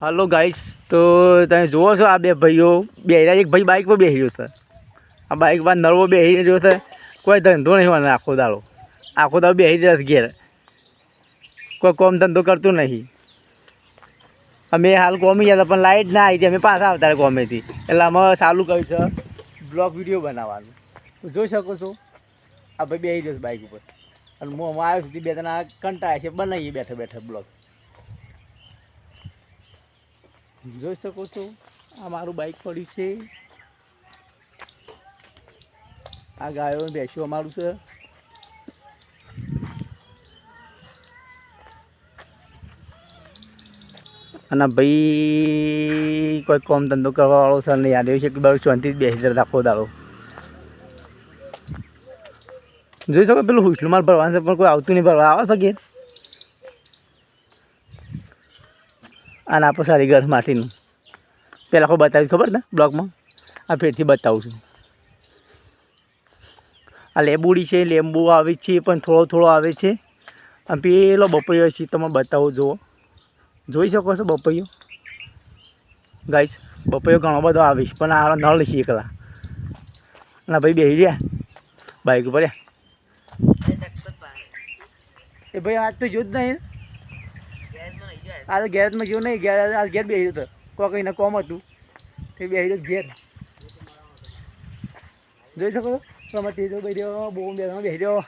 Hello guys, તો તમે જુઓ છો આ બે ભાઈઓ બેહી એક ભાઈ બાઇક પર બેસી રહ્યો છે. આ બાઇક પર નળવો બેસી રહ્યો છે. કોઈ ધંધો નહીં મને આખો દાડો બેસી રહ્યો છે ઘેર. કોઈ કોમ ધંધો કરતું નહીં. અમે હાલ કોમી ગયા હતા પણ લાઇટ ના આવી હતી. અમે પાછા આવતા કોમેથી એટલે અમે ચાલુ કર્યું છે બ્લોગ વિડીયો બનાવવાનું. તો જોઈ શકો છો આ ભાઈ બેસી રહ્યો છે બાઇક ઉપર અને હું આવ્યો સુધી બે ત્રણ કંટાળ્યા છે બનાવીએ બેઠા બેઠા બ્લોગ. જોઈ શકો છો આ મારું બાઇક પડ્યું છે. આ ગાયો બેસ્યું અમારું છે. અને ભાઈ કોઈ કોમ ધંધો કરવા વાળો સર નહીં યાદ છે કે બરાબર શાંતિ બેસી જતા આખો દાડો. જોઈ શકો પેલું હુસલું માર ભરવાનું છે પણ કોઈ આવતું નહીં ભરવા. આવે છે ઘેર આ ના સારી ઘર માટીનું પહેલાં કોઈ બતાવ્યું ખબર ને બ્લોગમાં. આ ફેરથી બતાવું છું. આ લેબુડી છે, લેંબુ આવે છે પણ થોડો થોડો આવે છે. અને પેલો બપૈયો છે તમે બતાવો. જુઓ, જોઈ શકો છો બપૈયો ગાઈસ. બપૈયો ઘણો બધો આવે છે પણ આ નળ છે એકલા. ના ભાઈ બેસી રહ્યા બાઇક ઉપર. એ ભાઈ આજ તો જોયું જ નહીં. આ તો ગેરેજમાં ગયો નહીં. આ ઘેર બેસી રહ્યો હતો. કોઈ કઈને કોમ હતું તે બેસી રહ્યો ઘેર. જોઈ શકો છો તમે તેજો બેસી રહ્યો, બહુ બેસી રહ્યો.